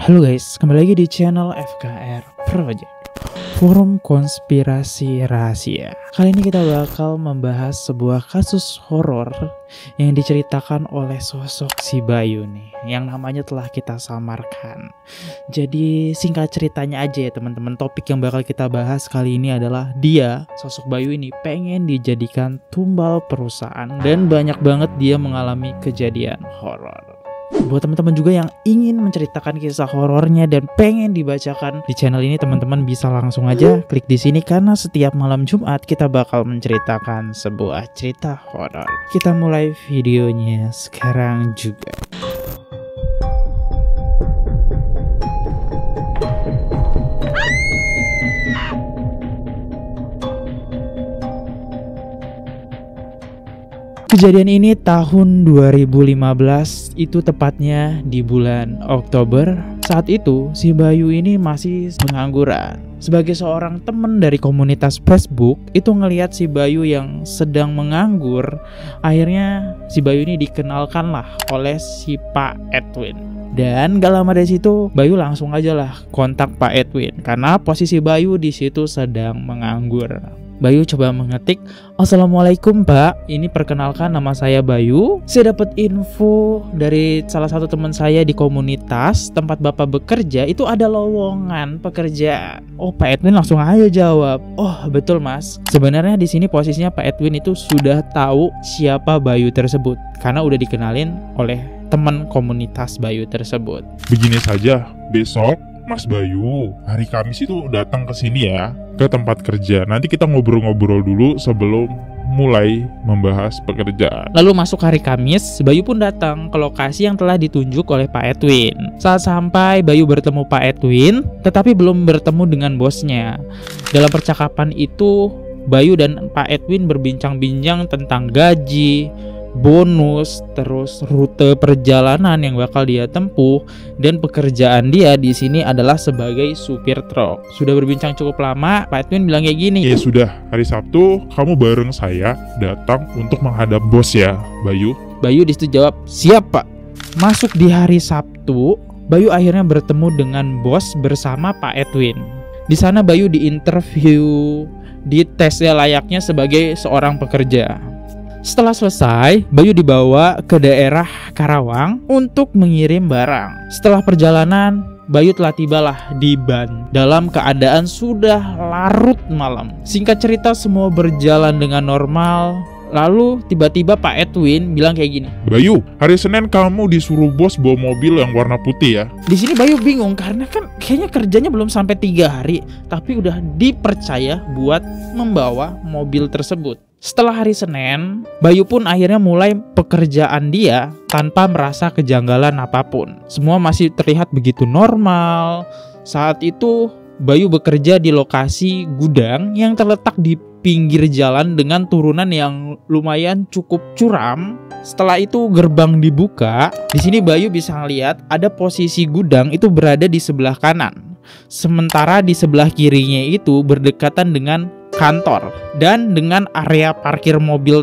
Halo guys, kembali lagi di channel FKR Project, Forum Konspirasi Rahasia. Kali ini kita bakal membahas sebuah kasus horor yang diceritakan oleh sosok si Bayu nih, yang namanya telah kita samarkan. Jadi singkat ceritanya aja ya teman-teman, topik yang bakal kita bahas kali ini adalah dia, sosok Bayu ini pengen dijadikan tumbal perusahaan dan banyak banget dia mengalami kejadian horor. Buat teman-teman juga yang ingin menceritakan kisah horornya dan pengen dibacakan di channel ini, teman-teman bisa langsung aja klik di sini karena setiap malam Jumat kita bakal menceritakan sebuah cerita horor. Kita mulai videonya sekarang juga. Kejadian ini tahun 2015, itu tepatnya di bulan Oktober. Saat itu si Bayu ini masih pengangguran. Sebagai seorang teman dari komunitas Facebook, itu ngelihat si Bayu yang sedang menganggur. Akhirnya si Bayu ini dikenalkan lah oleh si Pak Edwin. Dan gak lama dari situ Bayu langsung aja lah kontak Pak Edwin karena posisi Bayu di situ sedang menganggur. Bayu coba mengetik, "Assalamualaikum Pak, ini perkenalkan nama saya Bayu. Saya dapat info dari salah satu teman saya di komunitas tempat Bapak bekerja itu ada lowongan pekerjaan." Oh, Pak Edwin langsung aja jawab, "Oh betul Mas. Sebenarnya di sini posisinya Pak Edwin itu sudah tahu siapa Bayu tersebut karena udah dikenalin oleh teman komunitas Bayu tersebut." Begini saja, besok Mas Bayu hari Kamis itu datang ke sini ya, ke tempat kerja. Nanti kita ngobrol-ngobrol dulu sebelum mulai membahas pekerjaan. Lalu masuk hari Kamis, Bayu pun datang ke lokasi yang telah ditunjuk oleh Pak Edwin. Saat sampai, Bayu bertemu Pak Edwin, tetapi belum bertemu dengan bosnya. Dalam percakapan itu, Bayu dan Pak Edwin berbincang-bincang tentang gaji, bonus, terus rute perjalanan yang bakal dia tempuh, dan pekerjaan dia di sini adalah sebagai supir truk. Sudah berbincang cukup lama, Pak Edwin bilang kayak gini, Ya sudah, hari Sabtu kamu bareng saya datang untuk menghadap bos ya, Bayu. Bayu disitu jawab, "Siap Pak." Masuk di hari Sabtu, Bayu akhirnya bertemu dengan bos bersama Pak Edwin. Di sana Bayu diinterview, dites ya layaknya sebagai seorang pekerja. Setelah selesai, Bayu dibawa ke daerah Karawang untuk mengirim barang. Setelah perjalanan, Bayu telah tibalah di Ban dalam keadaan sudah larut malam. Singkat cerita, semua berjalan dengan normal. Lalu tiba-tiba Pak Edwin bilang kayak gini, Bayu, hari Senin kamu disuruh bos bawa mobil yang warna putih ya. Di sini Bayu bingung karena kan kayaknya kerjanya belum sampai 3 hari, tapi udah dipercaya buat membawa mobil tersebut. Setelah hari Senin, Bayu pun akhirnya mulai pekerjaan dia tanpa merasa kejanggalan apapun. Semua masih terlihat begitu normal. Saat itu Bayu bekerja di lokasi gudang yang terletak di pinggir jalan dengan turunan yang lumayan cukup curam. Setelah itu gerbang dibuka. Di sini Bayu bisa ngeliat ada posisi gudang itu berada di sebelah kanan. Sementara di sebelah kirinya itu berdekatan dengan kantor dan dengan area parkir mobil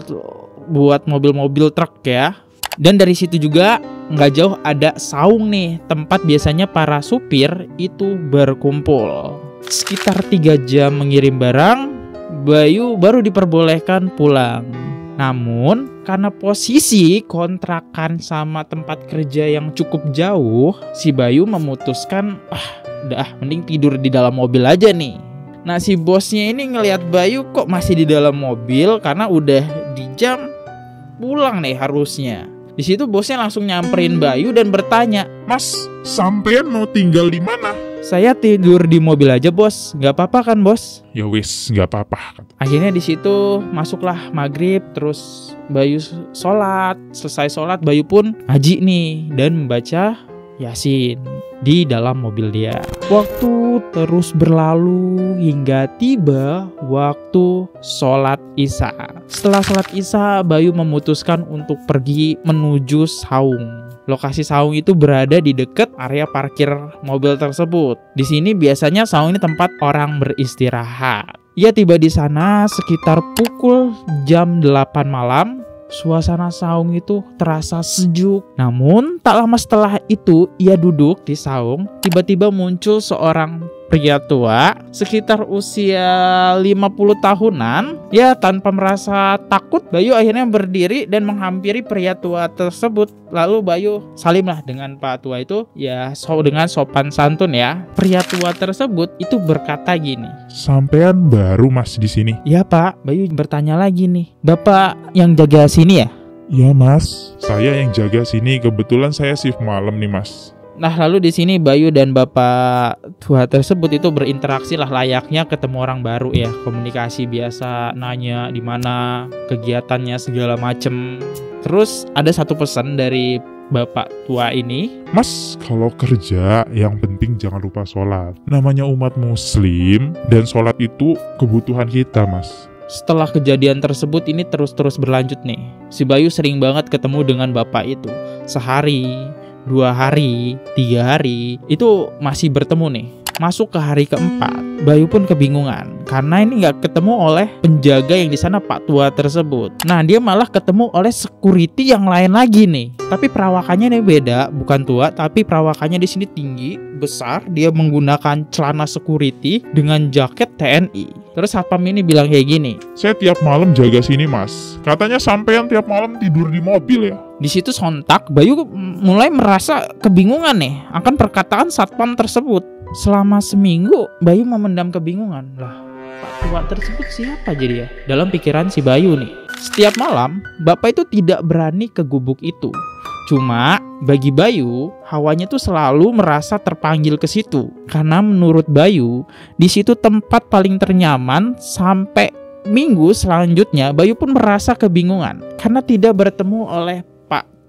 buat mobil-mobil truk ya. Dan dari situ juga nggak jauh ada saung nih, tempat biasanya para supir itu berkumpul. Sekitar 3 jam mengirim barang, Bayu baru diperbolehkan pulang. Namun karena posisi kontrakan sama tempat kerja yang cukup jauh, si Bayu memutuskan, udah mending tidur di dalam mobil aja nih. Nah, si bosnya ini ngelihat Bayu kok masih di dalam mobil karena udah di jam pulang nih harusnya. Di situ bosnya langsung nyamperin Bayu dan bertanya, Mas, sampean mau tinggal di mana? "Saya tidur di mobil aja bos, nggak apa-apa kan bos?" Ya wis, nggak apa-apa. Akhirnya di situ masuklah maghrib, terus Bayu sholat. Selesai sholat, Bayu pun ngaji nih dan membaca Yasin di dalam mobil dia. Waktu terus berlalu hingga tiba waktu sholat Isya. Setelah sholat Isya, Bayu memutuskan untuk pergi menuju saung. Lokasi saung itu berada di dekat area parkir mobil tersebut. Di sini biasanya saung ini tempat orang beristirahat. Ia tiba di sana sekitar pukul jam 8 malam. Suasana saung itu terasa sejuk. Namun tak lama setelah itu ia duduk di saung, tiba-tiba muncul seorang pria tua sekitar usia 50 tahunan. Ya, tanpa merasa takut, Bayu akhirnya berdiri dan menghampiri pria tua tersebut. Lalu Bayu salimlah dengan Pak tua itu, ya dengan sopan santun ya. Pria tua tersebut itu berkata gini, "Sampean baru Mas di sini?" "Ya Pak." Bayu bertanya lagi nih, "Bapak yang jaga sini ya?" "Ya Mas, saya yang jaga sini, kebetulan saya shift malam nih Mas." Nah, lalu di sini Bayu dan bapak tua tersebut itu berinteraksi lah layaknya ketemu orang baru ya, komunikasi biasa, nanya di mana kegiatannya segala macem. Terus ada satu pesan dari bapak tua ini, "Mas, kalau kerja yang penting jangan lupa sholat. Namanya umat muslim dan sholat itu kebutuhan kita Mas." Setelah kejadian tersebut ini terus berlanjut nih. Si Bayu sering banget ketemu dengan bapak itu. Sehari, 2 hari, 3 hari, itu masih bertemu nih. Masuk ke hari keempat, Bayu pun kebingungan karena ini nggak ketemu oleh penjaga yang di sana Pak tua tersebut. Nah, dia malah ketemu oleh security yang lain lagi nih. Tapi perawakannya nih beda, bukan tua, tapi perawakannya di sini tinggi, besar. Dia menggunakan celana security dengan jaket TNI. Terus satpam ini bilang kayak gini, "Saya tiap malam jaga sini Mas. Katanya sampean tiap malam tidur di mobil ya?" Di situ sontak Bayu mulai merasa kebingungan nih akan perkataan satpam tersebut. Selama seminggu Bayu memendam kebingungan. Lah, Pak tua tersebut siapa jadi ya? Dalam pikiran si Bayu nih. Setiap malam bapak itu tidak berani ke gubuk itu. Cuma bagi Bayu, hawanya tuh selalu merasa terpanggil ke situ. Karena menurut Bayu, di situ tempat paling ternyaman. Sampai minggu selanjutnya Bayu pun merasa kebingungan karena tidak bertemu oleh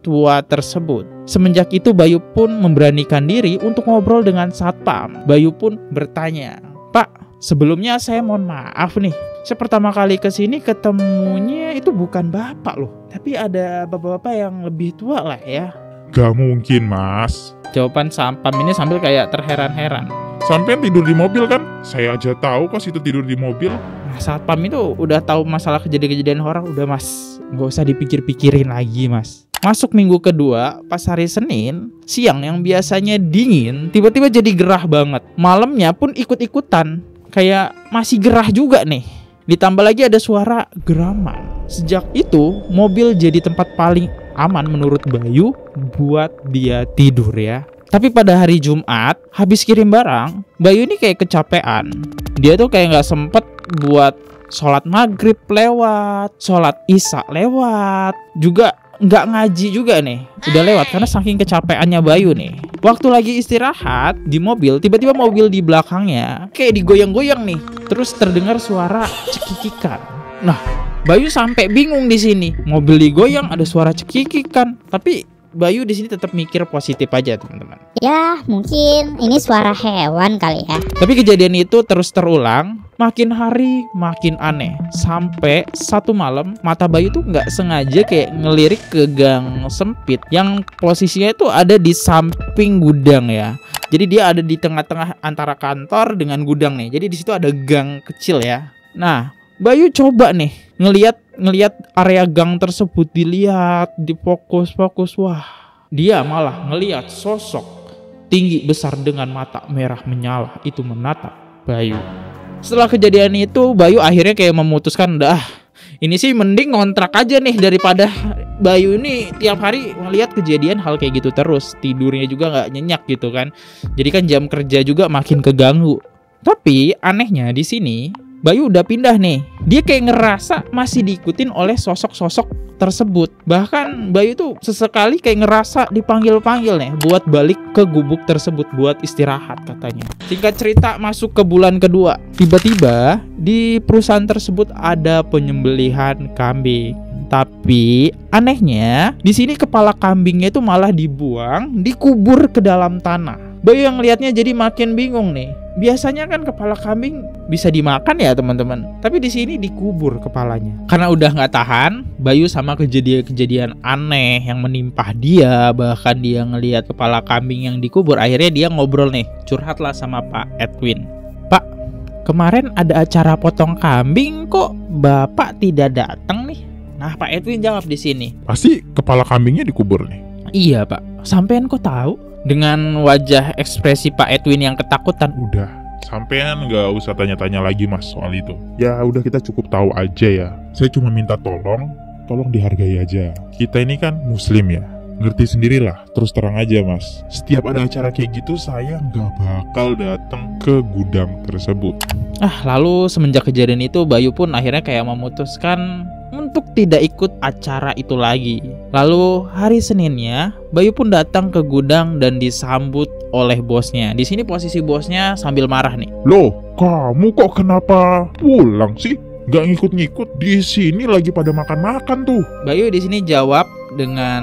tua tersebut. Semenjak itu Bayu pun memberanikan diri untuk ngobrol dengan satpam. Bayu pun bertanya, "Pak, sebelumnya saya mohon maaf nih. Saya pertama kali kesini ketemunya itu bukan bapak loh, tapi ada bapak-bapak yang lebih tua lah ya." "Gak mungkin Mas." Jawaban satpam ini sambil kayak terheran-heran. "Sampean tidur di mobil kan? Saya aja tahu kok situ tidur di mobil." Nah, satpam itu udah tahu masalah kejadian-kejadian horor. Udah Mas, gak usah dipikir-pikirin lagi Mas. Masuk minggu kedua, pas hari Senin, siang yang biasanya dingin, tiba-tiba jadi gerah banget. Malamnya pun ikut-ikutan, kayak masih gerah juga nih. Ditambah lagi ada suara geraman. Sejak itu, mobil jadi tempat paling aman menurut Bayu buat dia tidur ya. Tapi pada hari Jumat, habis kirim barang, Bayu ini kayak kecapean. Dia tuh kayak gak sempet buat sholat maghrib lewat, sholat isya lewat, juga nggak ngaji juga nih, udah lewat karena saking kecapeannya Bayu nih. Waktu lagi istirahat di mobil, tiba-tiba mobil di belakangnya kayak digoyang-goyang nih. Terus terdengar suara cekikikan. Nah, Bayu sampai bingung di sini. Mobil digoyang, ada suara cekikikan. Tapi Bayu di sini tetap mikir positif aja teman-teman. Ya mungkin ini suara hewan kali ya. Tapi kejadian itu terus terulang. Makin hari makin aneh. Sampai satu malam mata Bayu tuh nggak sengaja kayak ngelirik ke gang sempit yang posisinya itu ada di samping gudang ya. Jadi dia ada di tengah-tengah antara kantor dengan gudang nih. Jadi di situ ada gang kecil ya. Nah, Bayu coba nih ngelihat area gang tersebut, dilihat, difokus. Wah, dia malah ngelihat sosok tinggi besar dengan mata merah menyala itu menatap Bayu. Setelah kejadian itu, Bayu akhirnya kayak memutuskan, ini sih mending ngontrak aja nih daripada Bayu ini tiap hari ngelihat kejadian hal kayak gitu terus. Tidurnya juga nggak nyenyak gitu kan. Jadi kan jam kerja juga makin keganggu. Tapi anehnya di sini Bayu udah pindah nih. Dia kayak ngerasa masih diikutin oleh sosok-sosok tersebut. Bahkan Bayu tuh sesekali kayak ngerasa dipanggil-panggil nih buat balik ke gubuk tersebut buat istirahat katanya. Singkat cerita, masuk ke bulan kedua. Tiba-tiba di perusahaan tersebut ada penyembelihan kambing. Tapi anehnya di sini kepala kambingnya itu malah dibuang, dikubur ke dalam tanah. Bayu yang lihatnya jadi makin bingung nih. Biasanya kan kepala kambing bisa dimakan ya teman-teman, tapi di sini dikubur kepalanya. Karena udah nggak tahan, Bayu sama kejadian-kejadian aneh yang menimpa dia, bahkan dia ngelihat kepala kambing yang dikubur. Akhirnya dia ngobrol nih, curhatlah sama Pak Edwin. "Pak, kemarin ada acara potong kambing, kok Bapak tidak datang nih?" Nah, Pak Edwin jawab di sini. Pasti kepala kambingnya dikubur nih. Iya, Pak. Sampean kok tahu? Dengan wajah ekspresi Pak Edwin yang ketakutan. Udah, sampean nggak usah tanya-tanya lagi mas soal itu. Ya udah, kita cukup tahu aja ya. Saya cuma minta tolong dihargai aja. Kita ini kan muslim ya. Ngerti sendirilah, terus terang aja mas. Setiap ada acara kayak gitu, saya nggak bakal datang ke gudang tersebut. Lalu semenjak kejadian itu, Bayu pun akhirnya kayak memutuskan untuk tidak ikut acara itu lagi. Lalu hari Seninnya, Bayu pun datang ke gudang dan disambut oleh bosnya. Di sini posisi bosnya sambil marah nih. Loh, kamu kok kenapa pulang sih? Gak ngikut-ngikut, di sini lagi pada makan-makan tuh. Bayu di sini jawab dengan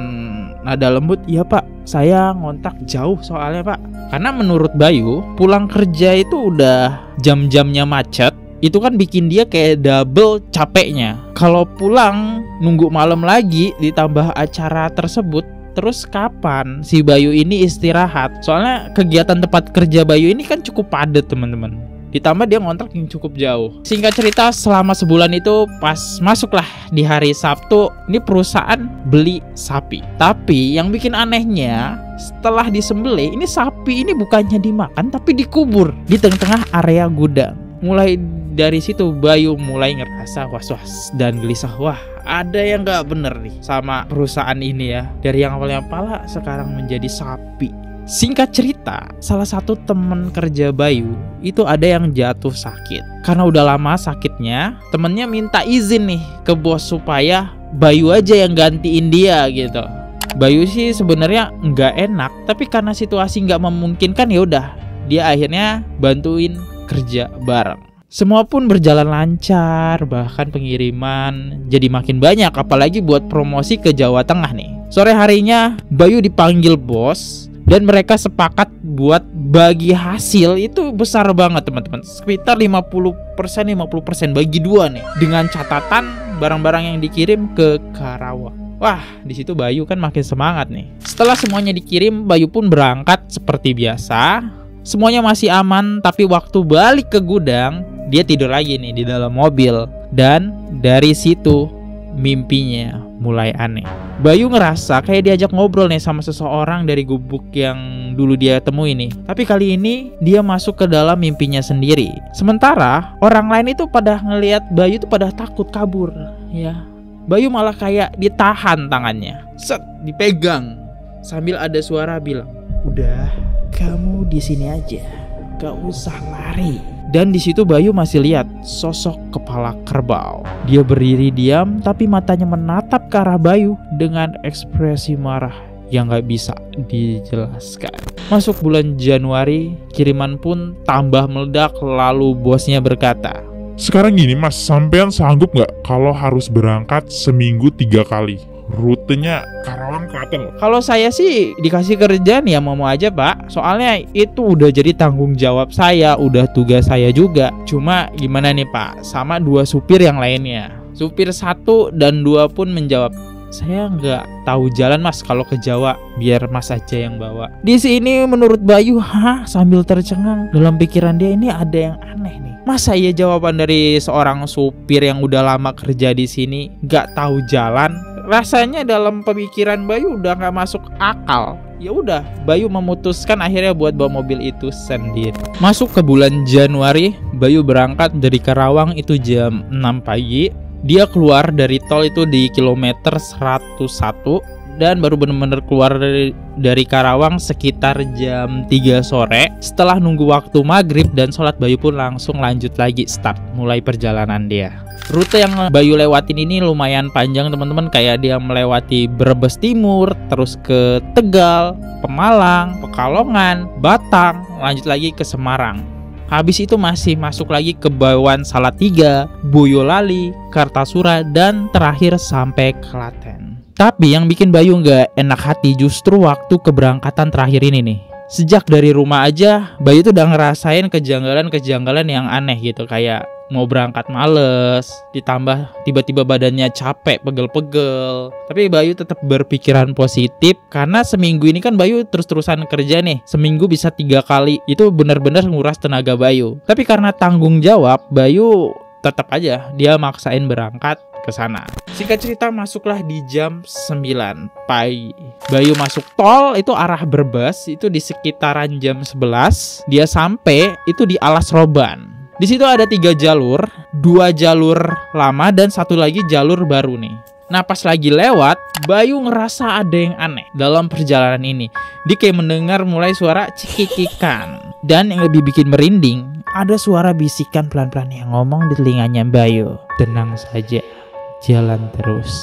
nada lembut, "Iya Pak, saya ngontak jauh soalnya Pak." Karena menurut Bayu, pulang kerja itu udah jam-jamnya macet. Itu kan bikin dia kayak double capeknya. Kalau pulang nunggu malam lagi ditambah acara tersebut, terus kapan si Bayu ini istirahat? Soalnya kegiatan tempat kerja Bayu ini kan cukup padat teman-teman. Ditambah dia ngontrak yang cukup jauh. Singkat cerita, selama sebulan itu pas masuklah di hari Sabtu, ini perusahaan beli sapi. Tapi yang bikin anehnya, setelah disembelih, ini sapi ini bukannya dimakan tapi dikubur di tengah-tengah area gudang. Mulai dari situ Bayu mulai ngerasa was-was dan gelisah. Wah, ada yang gak bener nih sama perusahaan ini ya. Dari yang awalnya pala sekarang menjadi sapi. Singkat cerita, salah satu teman kerja Bayu itu ada yang jatuh sakit. Karena udah lama sakitnya, temennya minta izin nih ke bos supaya Bayu aja yang gantiin dia gitu. Bayu sih sebenarnya nggak enak, tapi karena situasi nggak memungkinkan ya udah, dia akhirnya bantuin kerja bareng. Semua pun berjalan lancar, bahkan pengiriman jadi makin banyak, apalagi buat promosi ke Jawa Tengah nih. Sore harinya Bayu dipanggil bos dan mereka sepakat buat bagi hasil itu besar banget teman-teman. Sekitar 50% bagi dua nih. Dengan catatan barang-barang yang dikirim ke Karawang. Wah, di situ Bayu kan makin semangat nih. Setelah semuanya dikirim, Bayu pun berangkat seperti biasa. Semuanya masih aman, tapi waktu balik ke gudang, dia tidur lagi nih di dalam mobil. Dan dari situ mimpinya mulai aneh. Bayu ngerasa kayak diajak ngobrol nih sama seseorang dari gubuk yang dulu dia temui nih. Tapi kali ini dia masuk ke dalam mimpinya sendiri. Sementara orang lain itu pada ngelihat Bayu tuh pada takut kabur. Ya, Bayu malah kayak ditahan tangannya. Set, dipegang. Sambil ada suara bilang, "Udah, kamu di sini aja. Gak usah lari." Dan di situ Bayu masih lihat sosok kepala kerbau. Dia berdiri diam tapi matanya menatap ke arah Bayu dengan ekspresi marah yang gak bisa dijelaskan. Masuk bulan Januari, kiriman pun tambah meledak. Lalu bosnya berkata, "Sekarang gini mas, sampean sanggup nggak kalau harus berangkat seminggu 3 kali? Rutenya Karawang Klaten loh." "Kalau saya sih dikasih kerjaan ya mau aja Pak. Soalnya itu udah jadi tanggung jawab saya, udah tugas saya juga. Cuma gimana nih Pak, sama 2 supir yang lainnya." Supir 1 dan 2 pun menjawab, "Saya nggak tahu jalan mas, kalau ke Jawa biar mas aja yang bawa." Di sini menurut Bayu, sambil tercengang. Dalam pikiran dia ini ada yang aneh nih. Masa iya jawaban dari seorang supir yang udah lama kerja di sini nggak tahu jalan? Rasanya dalam pemikiran Bayu udah nggak masuk akal. Ya udah, Bayu memutuskan akhirnya buat bawa mobil itu sendiri. Masuk ke bulan Januari, Bayu berangkat dari Karawang itu jam 6 pagi. Dia keluar dari tol itu di kilometer 101 dan baru benar-benar keluar dari Karawang sekitar jam 3 sore. Setelah nunggu waktu maghrib dan sholat, Bayu pun langsung lanjut lagi start mulai perjalanan dia. Rute yang Bayu lewatin ini lumayan panjang teman-teman, kayak dia melewati Brebes Timur, terus ke Tegal, Pemalang, Pekalongan, Batang, lanjut lagi ke Semarang. Habis itu masih masuk lagi ke Bawan Salatiga, Boyolali, Kartasura, dan terakhir sampai Klaten. Tapi yang bikin Bayu nggak enak hati justru waktu keberangkatan terakhir ini nih. Sejak dari rumah aja, Bayu tuh udah ngerasain kejanggalan-kejanggalan yang aneh gitu. Kayak mau berangkat males, ditambah tiba-tiba badannya capek, pegel-pegel. Tapi Bayu tetap berpikiran positif, karena seminggu ini kan Bayu terus-terusan kerja nih. Seminggu bisa 3 kali, itu benar-benar nguras tenaga Bayu. Tapi karena tanggung jawab, Bayu tetap aja dia maksain berangkat ke sana. Singkat cerita, masuklah di jam 9 pagi. Bayu masuk tol itu arah Brebes, itu di sekitaran jam 11. Dia sampai itu di Alas Roban. Di situ ada 3 jalur, 2 jalur lama dan 1 lagi jalur baru nih. Nah, pas lagi lewat, Bayu ngerasa ada yang aneh dalam perjalanan ini. Dia kayak mendengar mulai suara cekikikan. Dan yang lebih bikin merinding, ada suara bisikan pelan-pelan yang ngomong di telinganya Bayu. Tenang saja, jalan terus.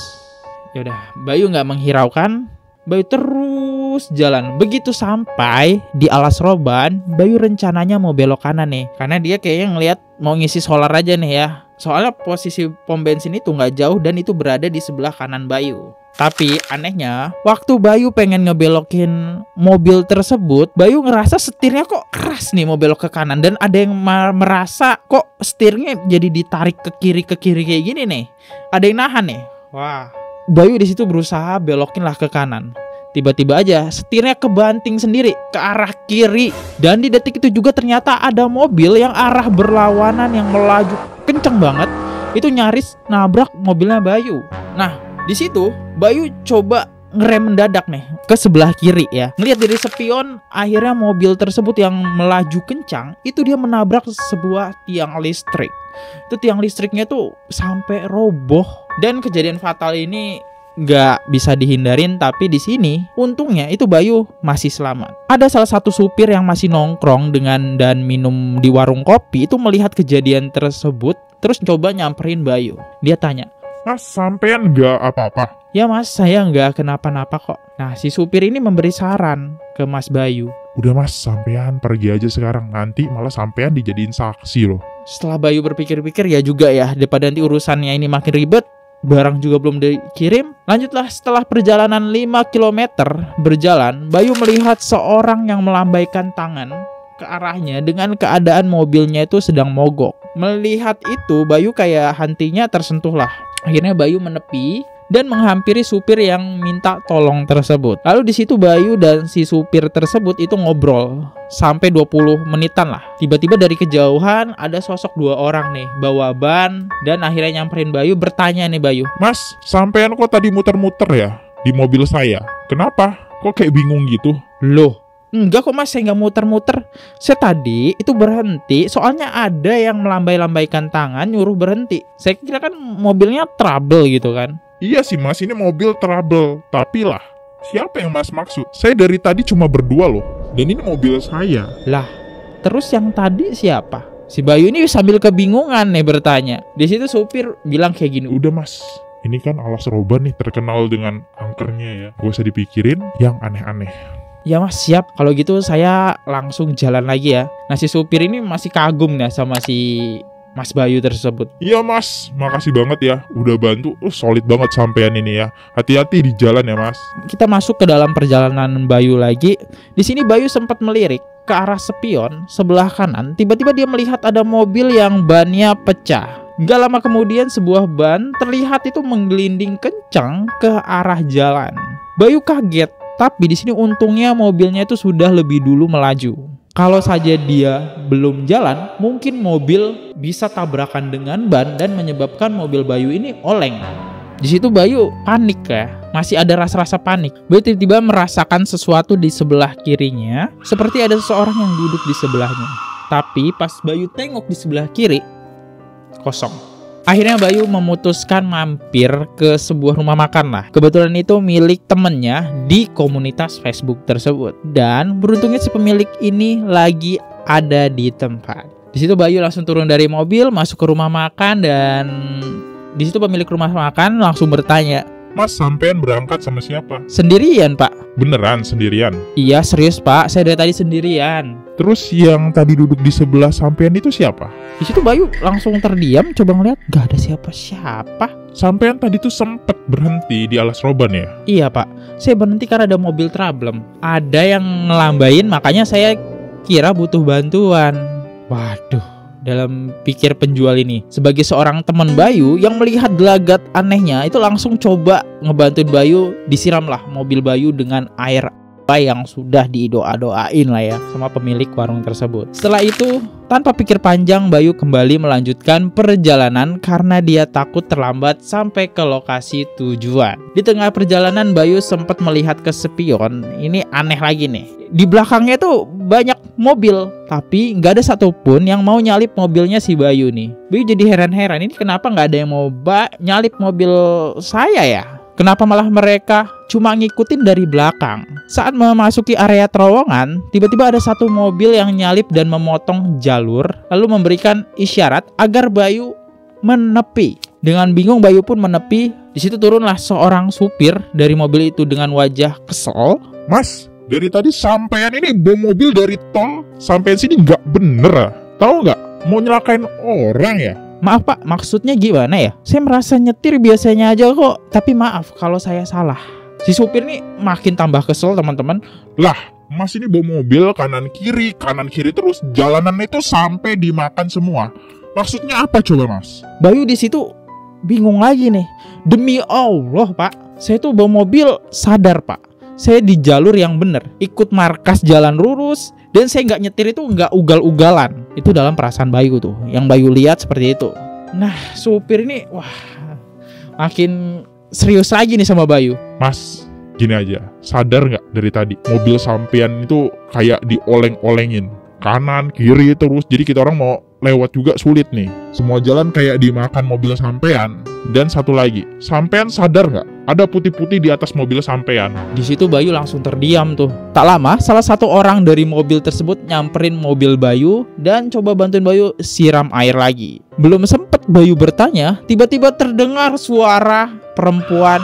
Yaudah, Bayu nggak menghiraukan. Bayu terus jalan. Begitu sampai di Alas Roban, Bayu rencananya mau belok kanan nih. Karena dia kayaknya ngeliat mau ngisi solar aja nih ya. Soalnya posisi pom bensin itu nggak jauh dan itu berada di sebelah kanan Bayu. Tapi anehnya, waktu Bayu pengen ngebelokin mobil tersebut, Bayu ngerasa setirnya kok keras nih mau belok ke kanan. Dan ada yang merasa kok setirnya jadi ditarik ke kiri kayak gini nih. Ada yang nahan nih. Wah, Bayu di situ berusaha belokin lah ke kanan. Tiba-tiba aja setirnya kebanting sendiri ke arah kiri. Dan di detik itu juga ternyata ada mobil yang arah berlawanan yang melaju kenceng banget. Itu nyaris nabrak mobilnya Bayu. Nah, di situ Bayu coba ngerem mendadak nih ke sebelah kiri ya. Ngelihat dari spion, akhirnya mobil tersebut yang melaju kencang itu dia menabrak sebuah tiang listrik. Itu tiang listriknya tuh sampai roboh. Dan kejadian fatal ini nggak bisa dihindarin, tapi di sini untungnya itu Bayu masih selamat. Ada salah satu supir yang masih nongkrong dan minum di warung kopi itu melihat kejadian tersebut, terus coba nyamperin Bayu. Dia tanya, Mas, sampean nggak apa-apa? "Ya mas, saya nggak kenapa-napa kok." Nah, si supir ini memberi saran ke Mas Bayu. Udah mas, sampean pergi aja sekarang. Nanti malah sampean dijadiin saksi loh. Setelah Bayu berpikir-pikir, ya juga ya, daripada nanti urusannya ini makin ribet, barang juga belum dikirim. Lanjutlah, setelah perjalanan 5 km berjalan, Bayu melihat seorang yang melambaikan tangan ke arahnya dengan keadaan mobilnya itu sedang mogok. Melihat itu, Bayu kayak hatinya tersentuh lah. Akhirnya Bayu menepi dan menghampiri supir yang minta tolong tersebut. Lalu di situ Bayu dan si supir tersebut itu ngobrol sampai 20 menitan lah. Tiba-tiba dari kejauhan ada sosok 2 orang nih bawa ban dan akhirnya nyamperin Bayu, bertanya nih Bayu, Mas, sampean kok tadi muter-muter ya di mobil saya? Kenapa? Kok kayak bingung gitu? "Loh, enggak kok mas, saya nggak muter-muter. Saya tadi itu berhenti soalnya ada yang melambai-lambaikan tangan nyuruh berhenti. Saya kira kan mobilnya trouble gitu kan." Iya sih mas, ini mobil trouble. Tapi lah, siapa yang mas maksud? Saya dari tadi cuma berdua loh. Dan ini mobil saya. Lah, terus yang tadi siapa? Si Bayu ini sambil kebingungan nih bertanya. Di situ supir bilang kayak gini, Udah mas, ini kan Alas Roban nih terkenal dengan angkernya ya. Gak usah dipikirin yang aneh-aneh. "Ya mas, siap. Kalau gitu saya langsung jalan lagi ya." Nah, si supir ini masih kagum nih sama si Mas Bayu tersebut. Iya mas, makasih banget ya. Udah bantu, solid banget sampean ini ya. Hati-hati di jalan ya mas. Kita masuk ke dalam perjalanan Bayu lagi. Di sini Bayu sempat melirik ke arah spion sebelah kanan. Tiba-tiba dia melihat ada mobil yang bannya pecah. Gak lama kemudian sebuah ban terlihat itu menggelinding kencang ke arah jalan. Bayu kaget, tapi di sini untungnya mobilnya itu sudah lebih dulu melaju. Kalau saja dia belum jalan, mungkin mobil bisa tabrakan dengan ban dan menyebabkan mobil Bayu ini oleng. Di situ Bayu panik ya, masih ada rasa-rasa panik. Bayu tiba-tiba merasakan sesuatu di sebelah kirinya, seperti ada seseorang yang duduk di sebelahnya. Tapi pas Bayu tengok di sebelah kiri, kosong. Akhirnya Bayu memutuskan mampir ke sebuah rumah makan lah. Kebetulan itu milik temennya di komunitas Facebook tersebut. Dan beruntungnya si pemilik ini lagi ada di tempat. Di situ Bayu langsung turun dari mobil, masuk ke rumah makan, dan di situ pemilik rumah makan langsung bertanya, Mas, sampean berangkat sama siapa? "Sendirian pak?" Beneran sendirian? "Iya serius pak, saya dari tadi sendirian." Terus yang tadi duduk di sebelah sampean itu siapa? Di situ Bayu langsung terdiam, coba ngeliat, gak ada siapa-siapa. Sampean tadi tuh sempet berhenti di Alas Roban ya? "Iya pak, saya berhenti karena ada mobil trouble. Ada yang ngelambain, makanya saya kira butuh bantuan." Waduh, dalam pikir penjual ini, sebagai seorang teman Bayu yang melihat gelagat anehnya, itu langsung coba ngebantuin Bayu. Disiramlah mobil Bayu dengan air yang sudah didoa-doain lah ya sama pemilik warung tersebut. Setelah itu Tanpa pikir panjang, Bayu kembali melanjutkan perjalanan karena dia takut terlambat sampai ke lokasi tujuan. Di tengah perjalanan, Bayu sempat melihat ke spion. Ini aneh lagi nih. Di belakangnya tuh banyak mobil, tapi nggak ada satupun yang mau nyalip mobilnya si Bayu nih. Bayu jadi heran-heran, ini kenapa nggak ada yang mau nyalip mobil saya ya? Kenapa malah mereka cuma ngikutin dari belakang? Saat memasuki area terowongan, tiba-tiba ada satu mobil yang nyalip dan memotong jalur, lalu memberikan isyarat agar Bayu menepi. Dengan bingung, Bayu pun menepi. Di situ turunlah seorang supir dari mobil itu dengan wajah kesel. Mas, dari tadi sampean ini bawa mobil dari tol sampean sini nggak bener ah. Tahu nggak? Mau nyelakain orang ya? Maaf Pak, maksudnya gimana ya? Saya merasa nyetir biasanya aja kok. Tapi maaf kalau saya salah. Si supir nih makin tambah kesel teman-teman. Lah, Mas ini bawa mobil kanan kiri terus jalanan itu sampai dimakan semua. Maksudnya apa coba Mas? Bayu di situ bingung lagi nih. Demi Allah Pak, saya tuh bawa mobil sadar Pak. Saya di jalur yang bener, ikut markas jalan lurus, dan saya nggak nyetir itu nggak ugal-ugalan. Itu dalam perasaan Bayu tuh, yang Bayu lihat seperti itu. Nah, supir ini, wah, makin serius lagi nih sama Bayu. Mas, gini aja, sadar nggak dari tadi mobil sampean itu kayak dioleng-olengin, kanan kiri terus, jadi kita orang mau lewat juga sulit nih. Semua jalan kayak dimakan mobil sampean. Dan satu lagi, sampean sadar nggak? Ada putih-putih di atas mobil sampean. Di situ Bayu langsung terdiam tuh. Tak lama, salah satu orang dari mobil tersebut nyamperin mobil Bayu dan coba bantuin Bayu siram air lagi. Belum sempet Bayu bertanya, tiba-tiba terdengar suara perempuan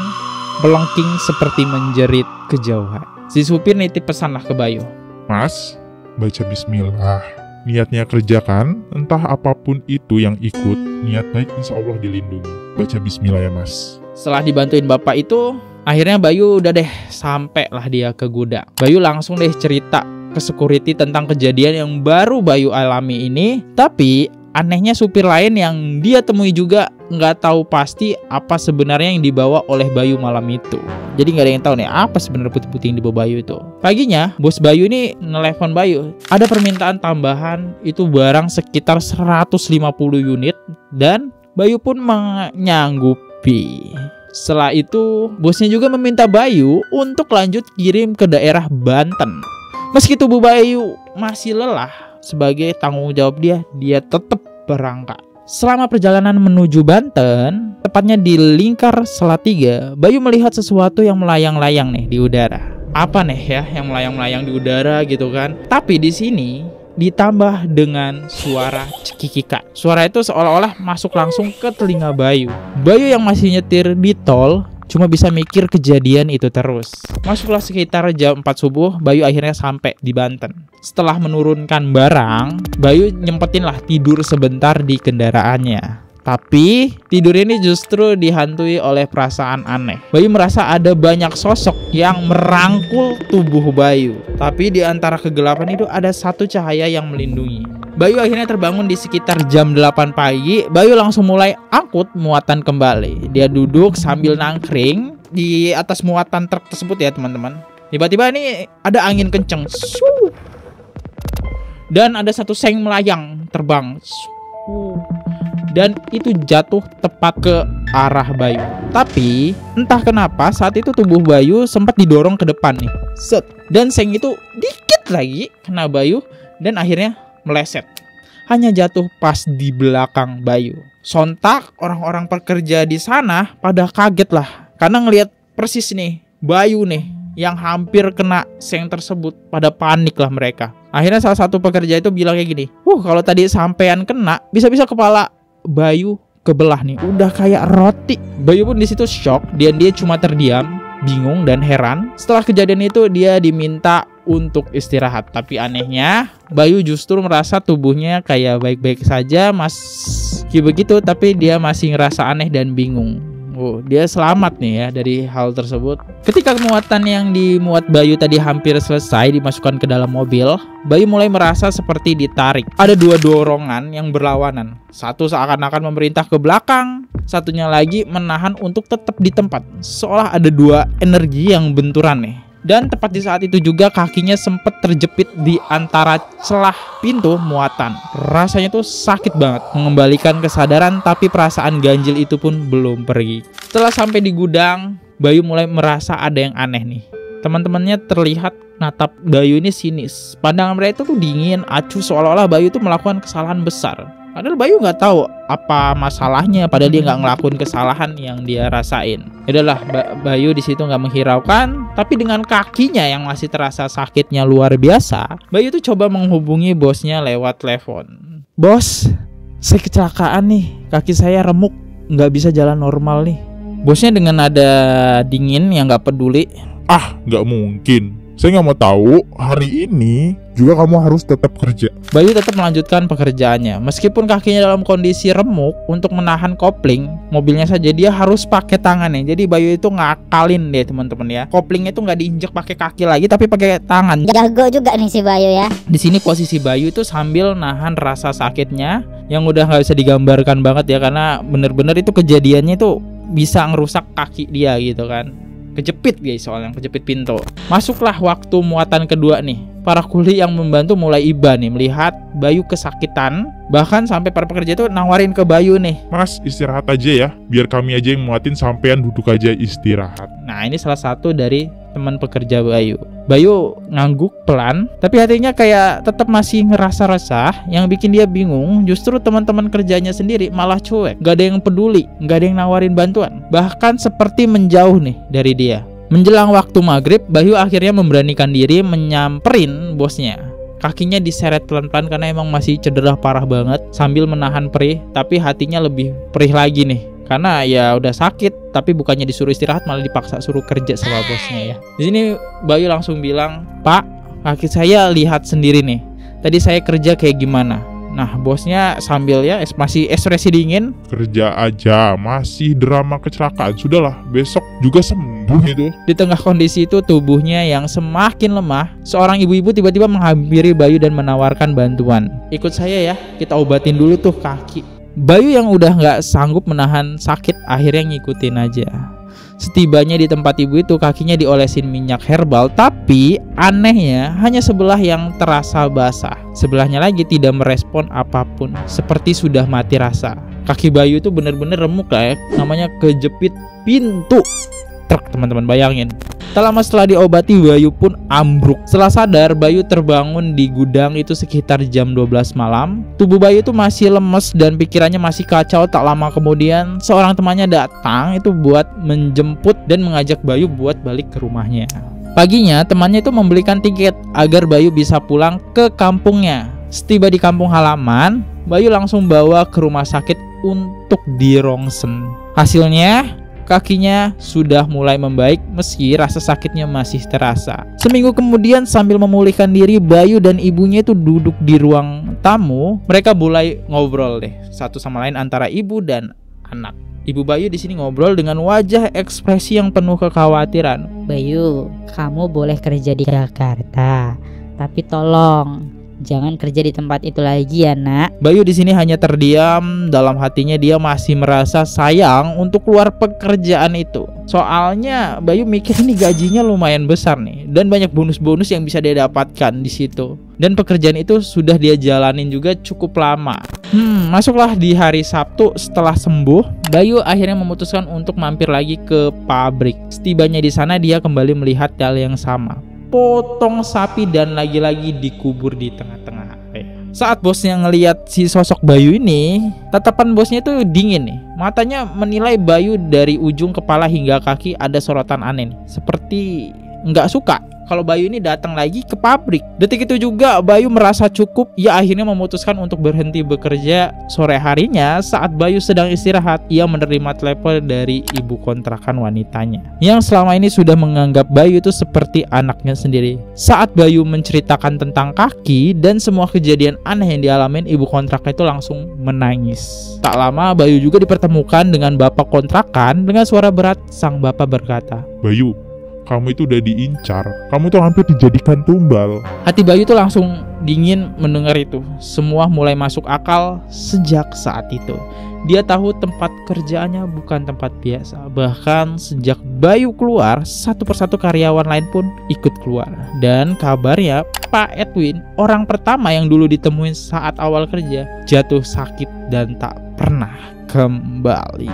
melengking seperti menjerit kejauhan. Si supir nitip pesan lah ke Bayu. Mas, baca bismillah. Niatnya kerjakan, entah apapun itu yang ikut, niat baik insya Allah dilindungi. Baca bismillah ya Mas. Setelah dibantuin bapak itu, akhirnya Bayu udah deh sampai lah dia ke gudang. Bayu langsung deh cerita ke security tentang kejadian yang baru Bayu alami ini. Tapi anehnya supir lain yang dia temui juga nggak tahu pasti apa sebenarnya yang dibawa oleh Bayu malam itu. Jadi nggak ada yang tahu nih apa sebenarnya putih-putih yang dibawa Bayu itu. Paginya bos Bayu ini nelpon Bayu. Ada permintaan tambahan itu barang sekitar 150 unit dan Bayu pun menyanggupi. Setelah itu bosnya juga meminta Bayu untuk lanjut kirim ke daerah Banten. Meski tubuh Bayu masih lelah, sebagai tanggung jawab dia tetap berangkat. Selama perjalanan menuju Banten, tepatnya di lingkar Salatiga, Bayu melihat sesuatu yang melayang-layang nih di udara. Apa nih ya yang melayang-layang di udara gitu kan? Tapi di sini ditambah dengan suara cekikika. Suara itu seolah-olah masuk langsung ke telinga Bayu. Bayu yang masih nyetir di tol cuma bisa mikir kejadian itu terus. Masuklah sekitar jam 4 subuh, Bayu akhirnya sampai di Banten. Setelah menurunkan barang, Bayu nyempetin lah tidur sebentar di kendaraannya. Tapi tidur ini justru dihantui oleh perasaan aneh. Bayu merasa ada banyak sosok yang merangkul tubuh Bayu. Tapi di antara kegelapan itu ada satu cahaya yang melindungi. Bayu akhirnya terbangun di sekitar jam 8 pagi. Bayu langsung mulai angkut muatan kembali. Dia duduk sambil nangkring di atas muatan truk tersebut ya teman-teman. Tiba-tiba ini ada angin kenceng. Dan ada satu seng melayang terbang. Dan itu jatuh tepat ke arah Bayu. Tapi entah kenapa saat itu tubuh Bayu sempat didorong ke depan nih. Set. Dan seng itu dikit lagi kena Bayu dan akhirnya meleset. Hanya jatuh pas di belakang Bayu. Sontak orang-orang pekerja di sana pada kaget lah karena ngelihat persis nih Bayu nih yang hampir kena seng tersebut. Pada panik lah mereka. Akhirnya salah satu pekerja itu bilang kayak gini, kalau tadi sampean kena, bisa-bisa kepala Bayu kebelah nih, udah kayak roti. Bayu pun di situ shock, dia cuma terdiam, bingung dan heran. Setelah kejadian itu dia diminta untuk istirahat. Tapi anehnya Bayu justru merasa tubuhnya kayak baik-baik saja, meski begitu, tapi dia masih ngerasa aneh dan bingung. Dia selamat nih ya dari hal tersebut. Ketika muatan yang dimuat Bayu tadi hampir selesai dimasukkan ke dalam mobil, Bayu mulai merasa seperti ditarik. Ada dua dorongan yang berlawanan. Satu seakan-akan memerintah ke belakang, satunya lagi menahan untuk tetap di tempat. Seolah ada dua energi yang benturan nih. Dan tepat di saat itu juga kakinya sempat terjepit di antara celah pintu muatan. Rasanya tuh sakit banget, mengembalikan kesadaran, tapi perasaan ganjil itu pun belum pergi. Setelah sampai di gudang, Bayu mulai merasa ada yang aneh nih. Teman-temannya terlihat natap Bayu ini sinis. Pandangan mereka itu tuh dingin, acuh, seolah-olah Bayu itu melakukan kesalahan besar. Padahal Bayu nggak tahu apa masalahnya, padahal dia nggak ngelakuin kesalahan yang dia rasain. Yaudahlah, Bayu di situ nggak menghiraukan, tapi dengan kakinya yang masih terasa sakitnya luar biasa, Bayu tuh coba menghubungi bosnya lewat telepon. Bos, saya kecelakaan nih, kaki saya remuk, nggak bisa jalan normal nih. Bosnya dengan nada dingin yang nggak peduli. Ah, nggak mungkin. Saya nggak mau tahu. Hari ini juga kamu harus tetap kerja. Bayu tetap melanjutkan pekerjaannya. Meskipun kakinya dalam kondisi remuk, untuk menahan kopling mobilnya saja dia harus pakai tangannya. Jadi Bayu itu ngakalin deh teman-teman ya. Koplingnya itu nggak diinjek pakai kaki lagi, tapi pakai tangan. Jago juga nih si Bayu ya. Di sini posisi Bayu itu sambil nahan rasa sakitnya yang udah nggak bisa digambarkan banget ya, karena bener-bener itu kejadiannya itu bisa ngerusak kaki dia gitu kan. Kejepit guys, soalnya kejepit pintu. Masuklah waktu muatan kedua nih. Para kuli yang membantu mulai iba nih melihat Bayu kesakitan. Bahkan sampai para pekerja itu nawarin ke Bayu nih, Mas, istirahat aja ya. Biar kami aja yang muatin, sampean duduk aja istirahat. Nah ini salah satu dari teman pekerja Bayu. Bayu ngangguk pelan, tapi hatinya kayak tetap masih ngerasa resah. Yang bikin dia bingung, justru teman-teman kerjanya sendiri malah cuek. Gak ada yang peduli, gak ada yang nawarin bantuan. Bahkan seperti menjauh nih dari dia. Menjelang waktu maghrib, Bayu akhirnya memberanikan diri menyamperin bosnya. Kakinya diseret pelan-pelan karena emang masih cedera parah banget, sambil menahan perih, tapi hatinya lebih perih lagi nih. Karena ya udah sakit, tapi bukannya disuruh istirahat malah dipaksa suruh kerja sama bosnya ya. Di sini Bayu langsung bilang, "Pak, kaki saya lihat sendiri nih. Tadi saya kerja kayak gimana?" Nah, bosnya sambil ya masih ekspresi dingin. Kerja aja, masih drama kecelakaan. Sudahlah, besok juga sembuh itu. Di tengah kondisi itu tubuhnya yang semakin lemah, seorang ibu-ibu tiba-tiba menghampiri Bayu dan menawarkan bantuan. "Ikut saya ya, kita obatin dulu tuh kaki." Bayu yang udah gak sanggup menahan sakit akhirnya ngikutin aja. Setibanya di tempat ibu itu, kakinya diolesin minyak herbal, tapi anehnya hanya sebelah yang terasa basah. Sebelahnya lagi tidak merespon apapun, seperti sudah mati rasa. Kaki Bayu itu bener-bener remuk lah ya, namanya kejepit pintu truk, teman-teman bayangin. Tak lama setelah diobati, Bayu pun ambruk. Setelah sadar, Bayu terbangun di gudang itu sekitar jam 12 malam. Tubuh Bayu itu masih lemes dan pikirannya masih kacau. Tak lama kemudian, seorang temannya datang itu buat menjemput dan mengajak Bayu buat balik ke rumahnya. Paginya, temannya itu membelikan tiket agar Bayu bisa pulang ke kampungnya. Setiba di kampung halaman, Bayu langsung bawa ke rumah sakit untuk dirongsen. Hasilnya, kakinya sudah mulai membaik meski rasa sakitnya masih terasa. Seminggu kemudian, sambil memulihkan diri, Bayu dan ibunya itu duduk di ruang tamu. Mereka mulai ngobrol deh satu sama lain antara ibu dan anak. Ibu Bayu di sini ngobrol dengan wajah ekspresi yang penuh kekhawatiran. Bayu, kamu boleh kerja di Jakarta, tapi tolong jangan kerja di tempat itu lagi ya, Nak. Bayu di sini hanya terdiam. Dalam hatinya dia masih merasa sayang untuk keluar pekerjaan itu. Soalnya Bayu mikir ini gajinya lumayan besar nih, dan banyak bonus-bonus yang bisa dia dapatkan di situ. Dan pekerjaan itu sudah dia jalanin juga cukup lama. Masuklah di hari Sabtu setelah sembuh, Bayu akhirnya memutuskan untuk mampir lagi ke pabrik. Setibanya di sana, dia kembali melihat hal yang sama. Potong sapi dan lagi-lagi dikubur di tengah-tengah. Saat bosnya ngelihat si sosok Bayu ini, tatapan bosnya itu dingin nih. Matanya menilai Bayu dari ujung kepala hingga kaki, ada sorotan aneh nih, seperti nggak suka kalau Bayu ini datang lagi ke pabrik. Detik itu juga Bayu merasa cukup. Ia akhirnya memutuskan untuk berhenti bekerja. Sore harinya, saat Bayu sedang istirahat, ia menerima telepon dari ibu kontrakan wanitanya, yang selama ini sudah menganggap Bayu itu seperti anaknya sendiri. Saat Bayu menceritakan tentang kaki dan semua kejadian aneh yang dialamin, ibu kontraknya itu langsung menangis. Tak lama, Bayu juga dipertemukan dengan bapak kontrakan. Dengan suara berat, sang bapak berkata, "Bayu, kamu itu udah diincar. Kamu tuh hampir dijadikan tumbal." Hati Bayu tuh langsung dingin mendengar itu. Semua mulai masuk akal sejak saat itu. Dia tahu tempat kerjaannya bukan tempat biasa. Bahkan sejak Bayu keluar, satu persatu karyawan lain pun ikut keluar. Dan kabarnya Pak Edwin, orang pertama yang dulu ditemuin saat awal kerja, jatuh sakit dan tak pernah kembali.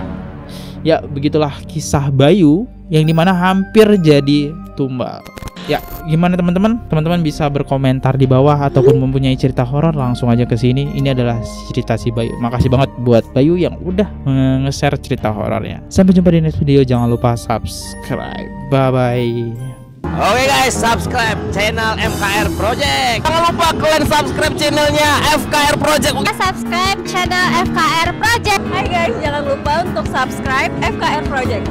Ya, begitulah kisah Bayu yang dimana hampir jadi tumbal. Ya, gimana teman-teman? Teman-teman bisa berkomentar di bawah ataupun mempunyai cerita horor langsung aja ke sini. Ini adalah cerita si Bayu. Makasih banget buat Bayu yang udah nge-share cerita horornya. Sampai jumpa di next video. Jangan lupa subscribe. Bye bye. Oke guys, subscribe channel FKR Project. Jangan lupa kalian subscribe channelnya FKR Project. Subscribe channel FKR Project. Hai guys, jangan lupa untuk subscribe FKR Project.